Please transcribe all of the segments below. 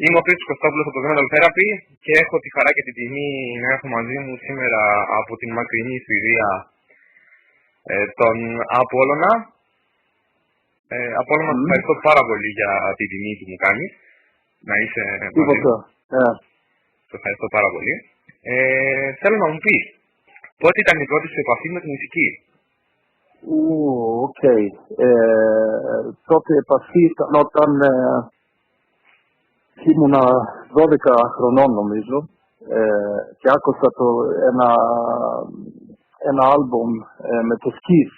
Είμαι ο Χρήστος Κωστόπουλος από το Mental Therapy και έχω τη χαρά και την τιμή να έχω μαζί μου σήμερα από την μακρινή Σουηδία τον Απόλλωνα. Απόλλωνα, σε ευχαριστώ πάρα πολύ για την τιμή που μου κάνεις να είσαι μαζί μου. Σε ευχαριστώ πάρα πολύ. Θέλω να μου πεις, πότε ήταν η πρώτη σου επαφή με τη μουσική? Οκ. Πρώτη επαφή ήταν όταν ήμουνα 12 χρονών νομίζω και άκουσα ένα άλμπουμ με το Kiss.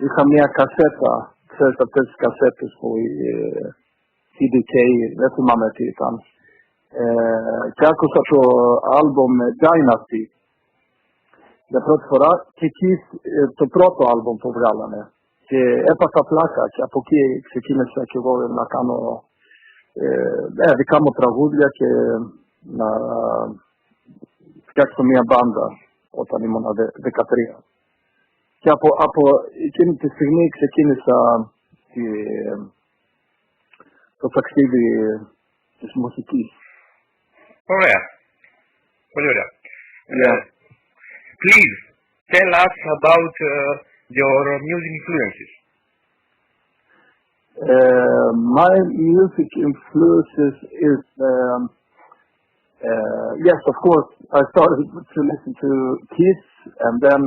Είχα μια κασέτα, ξέρεις αυτές τις κασέτες που CDK, δεν θυμάμαι τι ήταν. Και άκουσα το άλμπουμ Dynasty για πρώτη φορά και εκεί το πρώτο άλμπουμ που βγάλανε. Και έπαθα πλάκα και από εκεί ξεκίνησα και εγώ να κάνω δικά μου τραγούδια και να φτιάξω μια μπάντα όταν ήμουν 13. Και από εκείνη τη στιγμή ξεκίνησα το ταξίδι της μουσικής. Ωραία. Πολύ ωραία. Yeah. Please tell us about your music influences. My music influences is, yes, of course, I started to listen to Kiss, and then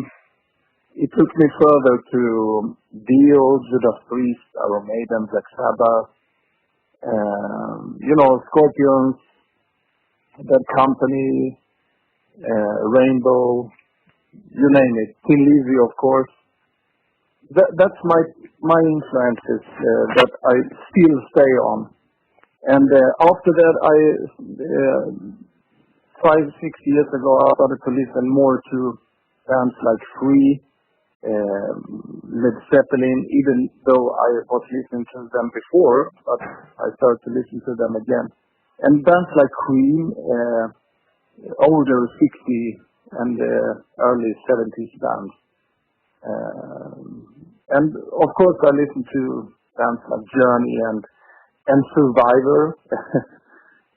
it took me further to Dio, Judas Priest, Iron Maiden, Black Sabbath, Scorpions, Bad Company, Rainbow, you name it, Thin Lizzy, of course. That's my influences that I still stay on. And after that, 5-6 years ago, I started to listen more to bands like Free, Led Zeppelin, even though I was listening to them before, but I started to listen to them again. And bands like Queen, older 60s and early 70s bands. And of course I listen to bands like Journey and Survivor.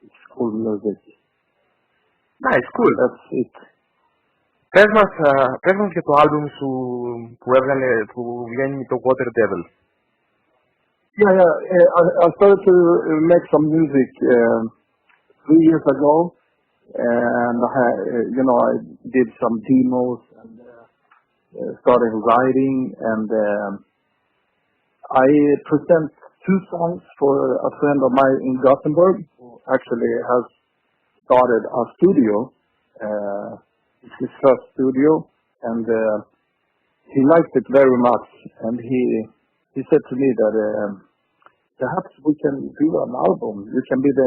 It's cool music. Nice, cool. That's it. Πες μας για το άλμπουμ σου που βγαίνει το Water Devil. Yeah. I started to make some music 3 years ago, and I did some demos and started writing, and I present 2 songs for a friend of mine in Gothenburg who actually has started a studio. It's his first studio, and he liked it very much, and he said to me that perhaps we can do an album. You can be the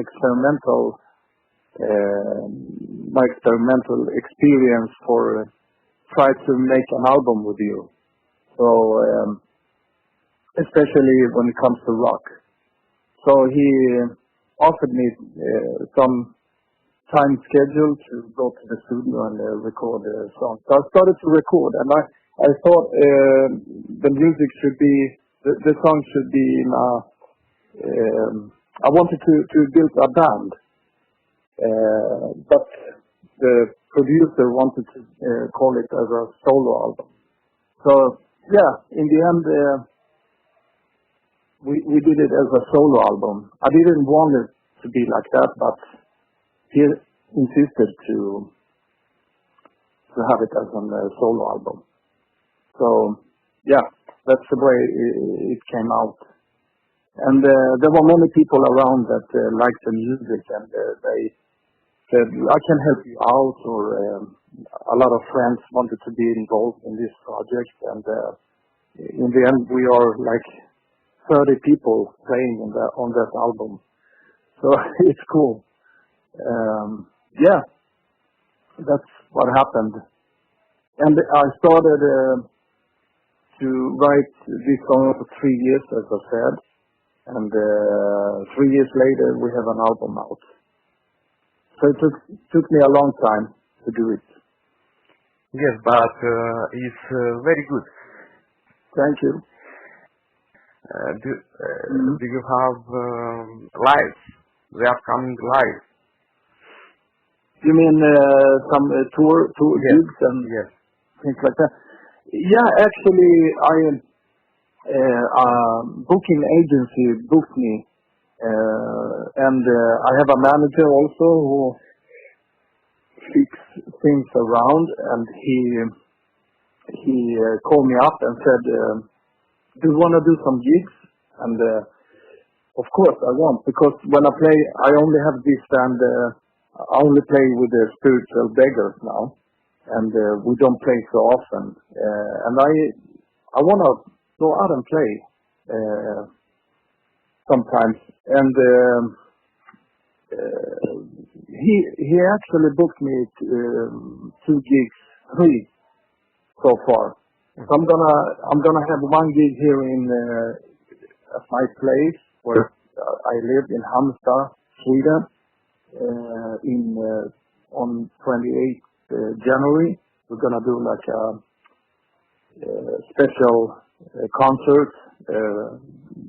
my experimental experience for try to make an album with you. So especially when it comes to rock. So he offered me some time schedule to go to the studio and record a song. So I started to record, and I thought the music should be, the song should be I wanted to build a band, but the producer wanted to call it as a solo album. So yeah, in the end we did it as a solo album. I didn't want it to be like that, but he insisted to have it as a solo album. So yeah, that's the way it came out. And there were many people around that liked the music, and they said, I can help you out, or a lot of friends wanted to be involved in this project, and in the end we are like 30 people playing on that album. So it's cool. Yeah, that's what happened. And I started to write this song for 3 years, as I said, and 3 years later we have an album out. So it took me a long time to do it. Yes, but it's very good. Thank you. Do you have the upcoming live? You mean some tour gigs and things like that? Yeah, actually, booking agency booked me, and I have a manager also who fixes things around, and he called me up and said, "Do you want to do some gigs?" And of course I want, because when I play, I only have this, and I only play with the Spiritual Beggars now, and we don't play so often, and I want to go out and play sometimes, and he actually booked me 3 so far. So I'm gonna have 1 gig here in at my place where I live in Halmstad, Sweden, on 28th January. We're gonna do like a special concert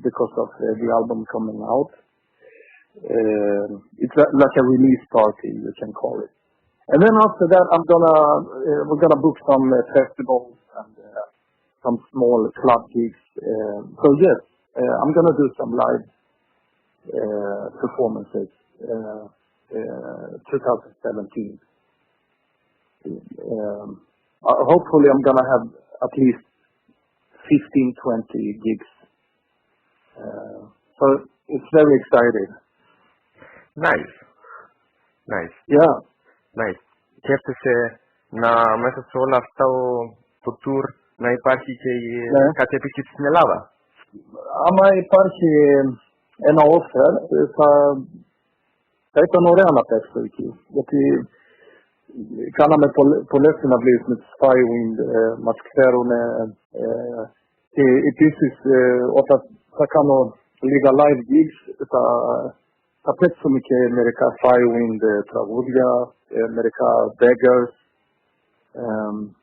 because of the album coming out. It's like a release party, you can call it. And then after that, we're gonna book some festivals and some small club gigs. So yes, I'm gonna do some live performances 2017. Hopefully I'm gonna have at least 15-20 gigs. So it's very exciting. Nice. Yeah. Nice. Σκέφτεσαι μέσα σε όλο αυτό το tour να υπάρχει και κάτι επίσκεψη στην Ελλάδα? Άμα υπάρχει ένα offer, θα ήταν ωραία να παίξω εκεί. Γιατί κάναμε πολλές συναυλίες με τους Firewind, μας ξέρουν, και επίσης όταν θα κάνω λίγα live gigs θα παίξουμε και μερικά Firewind τραγούδια, μερικά Beggars,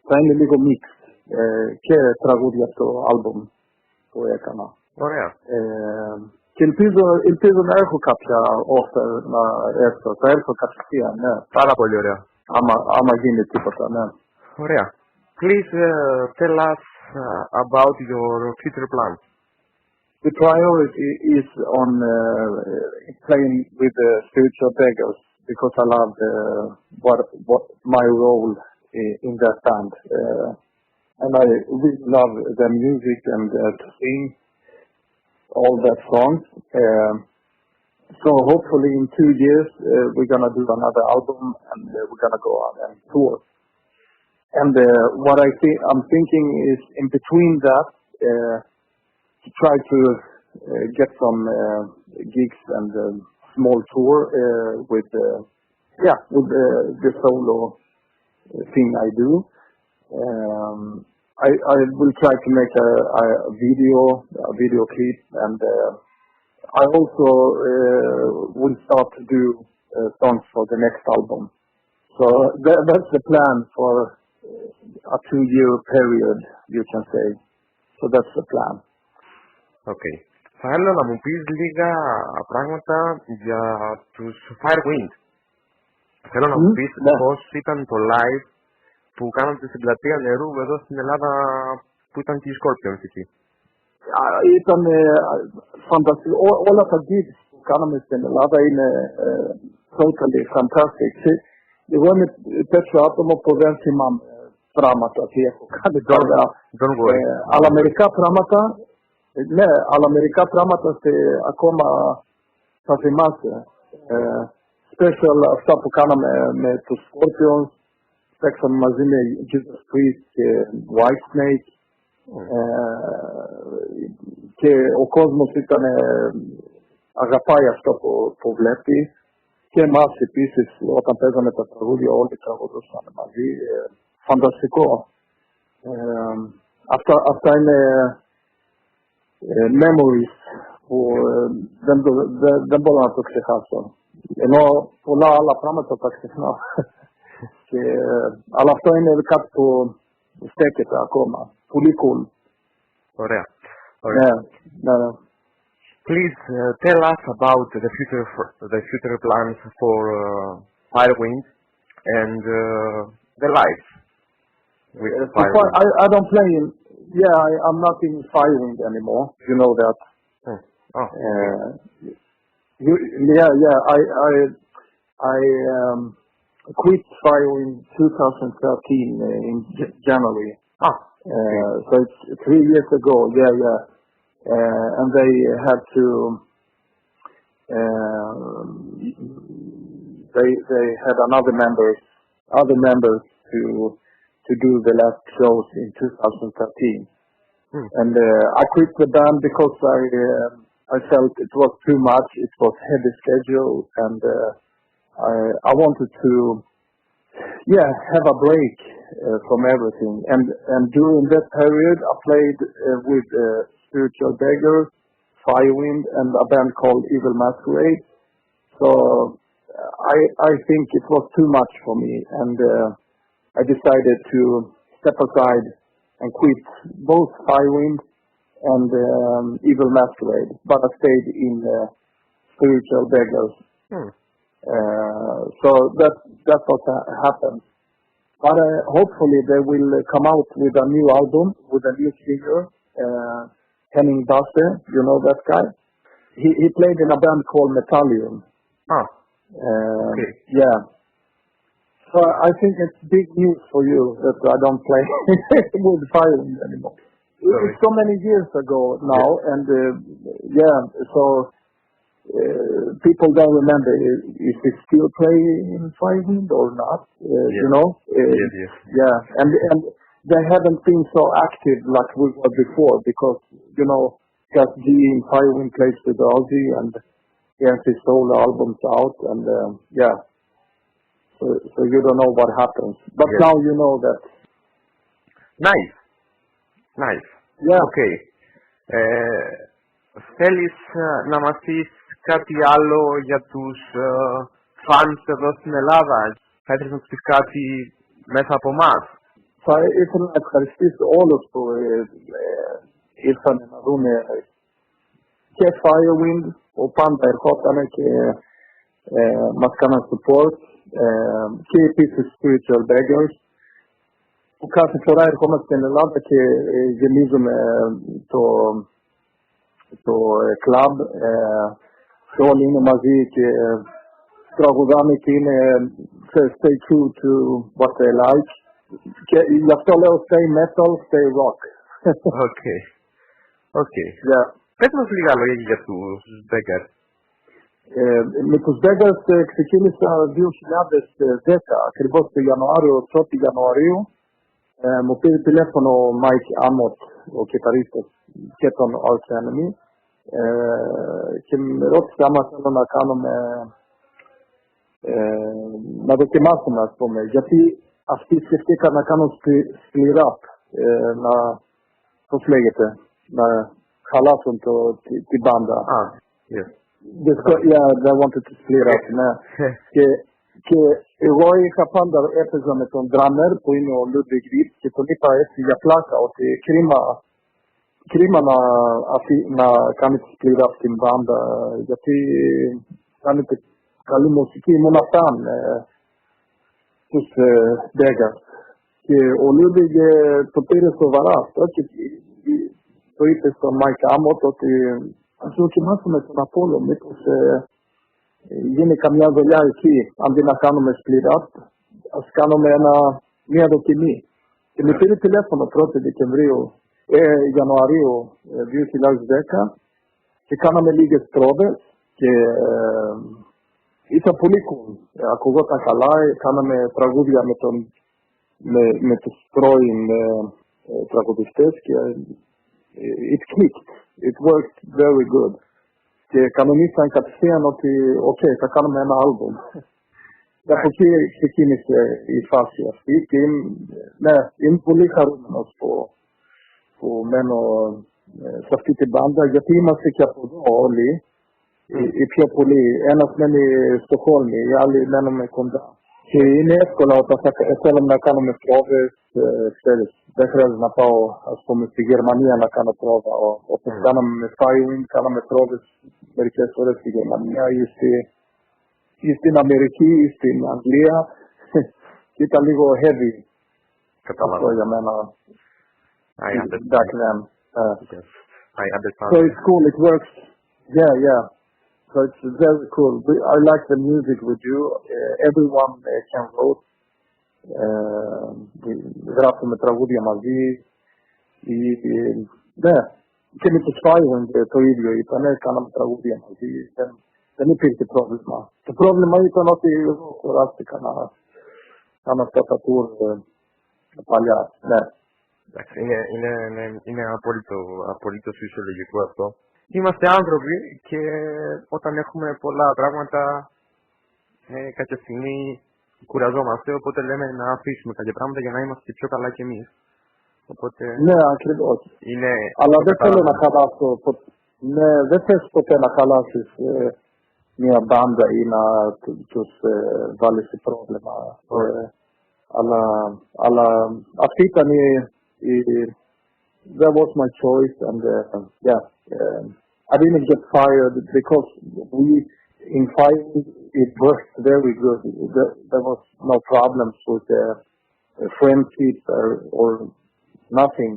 θα είναι λίγο mixed και τραγούδια από το album που έκανα. Ωραία. Και ελπίζω να έχω κάποια offer να έρθω. Θα έρθω κατευθείαν, ναι. Πάρα πολύ ωραία. Άμα γίνει τίποτα, ναι. Ωραία. Please tell us about your future plans. The priority is on playing with the Spiritual Beggars, because I love what my role in that band, and I really love the music and to sing all that songs. So hopefully in 2 years we're gonna do another album, and we're gonna go on and tour. And what I'm thinking is in between that, to try to get some gigs and small tour with the solo thing I do. I will try to make a video clip, and I also will start to do songs for the next album. So that's the plan for a 2-year period, you can say. So that's the plan. Okay. Θα ήθελα να μου πεις λίγα πράγματα για τους Firewind. Θέλω να μου πεις πώς ήταν το live που κάνατε στην Πλατεία Νερού εδώ στην Ελλάδα, που ήταν και οι Scorpions εκεί. Ήταν φανταστικό. Όλα τα gigs που κάναμε στην Ελλάδα είναι totally fantastic. Εγώ είμαι τέτοιο άτομο που δεν θυμάμαι πράγματα τι έχω κάνει τώρα. Don't worry. Αλλά μερικά πράγματα, ναι, αλλά μερικά πράγματα ακόμα θα θυμάσαι. Special αυτά που κάναμε με τους Scorpions, παίξαμε μαζί με Jesus Priest και Whitesnake, και ο κόσμος αγαπάει αυτό που βλέπει, και εμάς επίσης όταν παίζαμε τα τραγούδια όλοι τραγουδούσαν μαζί. Φανταστικό. Αυτά είναι memories που δεν μπορώ να το ξεχάσω. Ενώ πολλά άλλα πράγματα τα ξεχνάω. Αλλά αυτό είναι κάτι που στέκεται ακόμα. Πολύ cool. Ωραία. Ναι. Please tell us about the future plans for Firewind and the life with Firewind. I don't play in. Yeah, I'm not in Firewind anymore. You know that. Oh. I quit Firewind 2013 in January. So it's 3 years ago. Yeah. And they had to. They had other members to do the last shows in 2013. And I quit the band because I felt it was too much. It was heavy schedule, and I wanted to have a break from everything. And during that period, I played with Spiritual Beggars, Firewind, and a band called Evil Masquerade. So I think it was too much for me, and I decided to step aside and quit both Firewind and Evil Masquerade, but I stayed in Spiritual Beggars. So that's what happened. But hopefully they will come out with a new album with a new singer, Henning Basse. You know that guy? He played in a band called Metallium. Okay. Yeah. So I think it's big news for you that I don't play with Firewind anymore. It's so many years ago now, and so people don't remember if we still play in Firewind or not. You know. Yes. Yeah, and they haven't been so active like we were before because just G in Firewind plays with Ozzy and he has his solo albums out, and So you don't know what happens, but now you know that. Nice. Yeah. Okay. Θέλεις να μας πεις κάτι άλλο για τους fans εδώ στην Ελλάδα? Θα ήθελες να τους πεις κάτι μέσα από εμάς? Θα ήθελα να ευχαριστήσω όλους που ήρθαν να δουν και Firewind, που πάντα ερχόταν και μας κάναν support, και επίσης Spiritual Beggars, που κάθε φορά ερχόμαστε στην Ελλάδα και γεμίζουμε το κλαμπ, και όλοι είναι μαζί και τραγουδάμε και είναι stay true to what they like. Και γι' αυτό λέω stay metal, stay rock. Okay. Πες μας λίγα λόγια για τους Beggars. Με τους Beggars ξεκίνησα 2010, ακριβώς το Ιανουάριο, 1η Ιανουαρίου. Μου πήρε τηλέφωνο ο Mike Amott, ο κιθαρίστας και τον Arch Enemy, και με ρώτησε άμα θέλω να κάνουμε, να δοκιμάσουμε, ας πούμε, γιατί αυτοί σκεφτήκαν να κάνουν split up, πώς λέγεται, να χαλάσουν την μπάντα. Yes. They wanted to split up, ναι. Και εγώ είχα πάντα έπαιζα με τον drummer που είναι ο Ludwig Witt και τον είπα έτσι για πλάκα ότι κρίμα να κάνετε split up την μπάντα γιατί κάνετε καλή μουσική, ήμουν φαν τους Beggars. Και ο Ludwig το πήρε σοβαρά αυτό και το είπε στον Mike Amott ότι ας δοκιμάσουμε τον Apollo, μήπως γίνει καμιά δουλειά εκεί, αντί να κάνουμε split up, ας κάνουμε μια δοκιμή. Και με πήρε τηλέφωνο 1η Ιανουαρίου 2010 και κάναμε λίγες πρόβες και ήταν πολύ cool. Ακουγόταν καλά, κάναμε τραγούδια με τους πρώην τραγουδιστές και it clicked. It worked very good. Και κανονίσαν κατευθείαν ότι θα κάνουμε ένα άλμπουμ. Και από εκεί ξεκίνησε η φάση αυτή και είμαι πολύ χαρούμενος που μένω σε αυτή την μπάντα γιατί είμαστε και από εδώ όλοι. Οι πιο πολλοί. Ένας μένει στο Χόλμη, οι άλλοι μένουμε κοντά. Και είναι εύκολα όταν θέλουμε να κάνουμε πρόβες, ξέρεις, δεν χρειάζεται να πάω, ας πούμε, στη Γερμανία να κάνω πρόβα. Όπως κάναμε με Firewing, κάναμε πρόβες μερικές φορές στη Γερμανία ή στην Αμερική ή στην Αγγλία. Και ήταν λίγο heavy. Αυτό για μένα. I understand. Back then. Yes, I understand. So it's cool, it works. Yeah. So it's very cool. I like the music we do. Everyone can vote. Γράφουμε τραγούδια μαζί. Ναι, και με τους Firewing το ίδιο ήταν. Κάναμε τραγούδια μαζί. Δεν υπήρχε πρόβλημα. Το πρόβλημα ήταν ότι εγώ κουράστηκα να κάνω αυτά τα tour παλιά. Ναι. Είναι απολύτως φυσιολογικό αυτό. Είμαστε άνθρωποι και όταν έχουμε πολλά πράγματα κάποια στιγμή κουραζόμαστε, οπότε λέμε να αφήσουμε κάποια πράγματα για να είμαστε πιο καλά κι εμείς. Οπότε... Ναι, ακριβώς. Είναι... Αλλά δεν θέλω να χαλάσω. Ναι, δεν θες ποτέ να χαλάσεις μια μπάντα ή να τους βάλεις σε πρόβλημα. Αλλά αυτή ήταν that was my choice, and I didn't get fired because in firing it worked very good. There was no problems with friendship or nothing.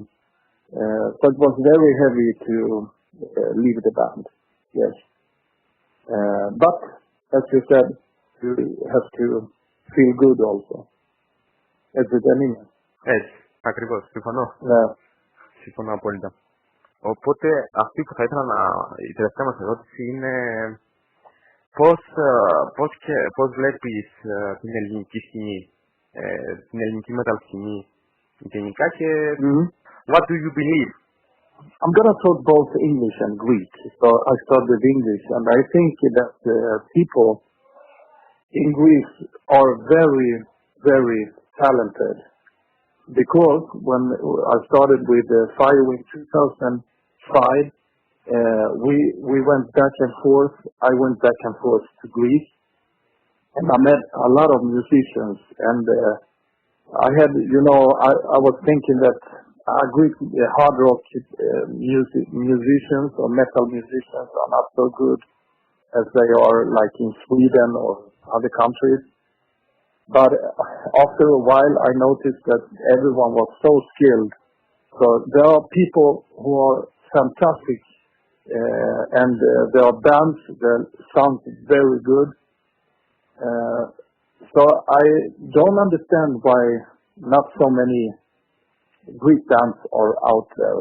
So it was very heavy to leave the band. Yes, but as you said, you have to feel good also. Έτσι δεν είναι? Έτσι, ακριβώς, συμφωνώ. Ναι. Συμφωνώ απόλυτα. Οπότε αυτή που θα ήθελα η τελευταία μας ερώτηση είναι πώς βλέπεις την ελληνική σκηνή, την ελληνική metal σκηνή γενικά και what do you believe? I'm going to talk both English and Greek. So I start with English, and I think that people in Greece are very, very talented. Because when I started with Firewing 2005, we went back and forth. I went back and forth to Greece, and I met a lot of musicians. And I had, I was thinking that Greek hard rock musicians or metal musicians are not so good as they are like in Sweden or other countries. But after a while, I noticed that everyone was so skilled. So there are people who are fantastic, and there are bands that sound very good. So I don't understand why not so many Greek bands are out there,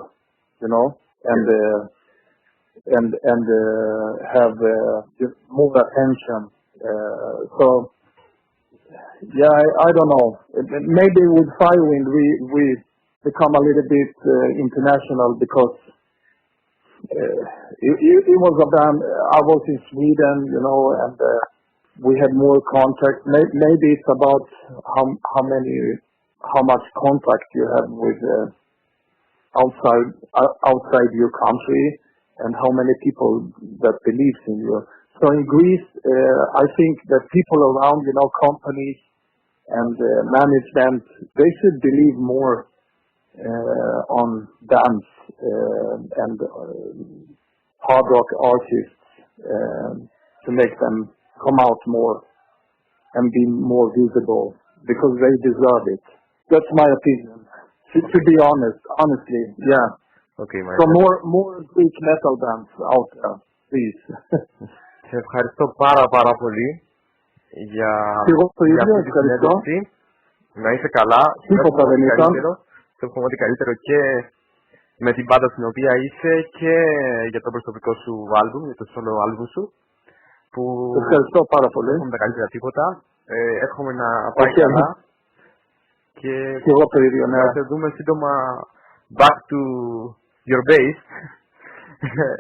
and have more attention. So. Yeah, I don't know. Maybe with Firewing we become a little bit international because it was a band. I was in Sweden, and we had more contact. Maybe it's about how much contact you have with outside your country, and how many people that believes in you. So in Greece, I think that people around, companies and management, they should believe more on bands and hard rock artists to make them come out more and be more visible because they deserve it. That's my opinion. To be honest, honestly, yeah. Okay, so more Greek metal bands out there, please. Σε ευχαριστώ πάρα πολύ για αυτή τη συνέντευξη. Να είσαι καλά. Σε εύχομαι ότι καλύτερο και με την πάντα στην οποία είσαι και για το προσωπικό σου άλμπουμ, για το solo άλμπουμ σου. Ευχαριστώ πάρα πολύ. Εύχομαι τα καλύτερα τίποτα. Εύχομαι να πάει καλά. Και εγώ το ίδιο, ναι. Θα σε δούμε σύντομα back to your base.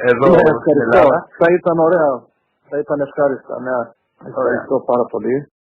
Εδώ στην Ελλάδα. Θα ήταν ωραία. Θα ήταν ευχάριστα, ναι. Ευχαριστώ πάρα πολύ.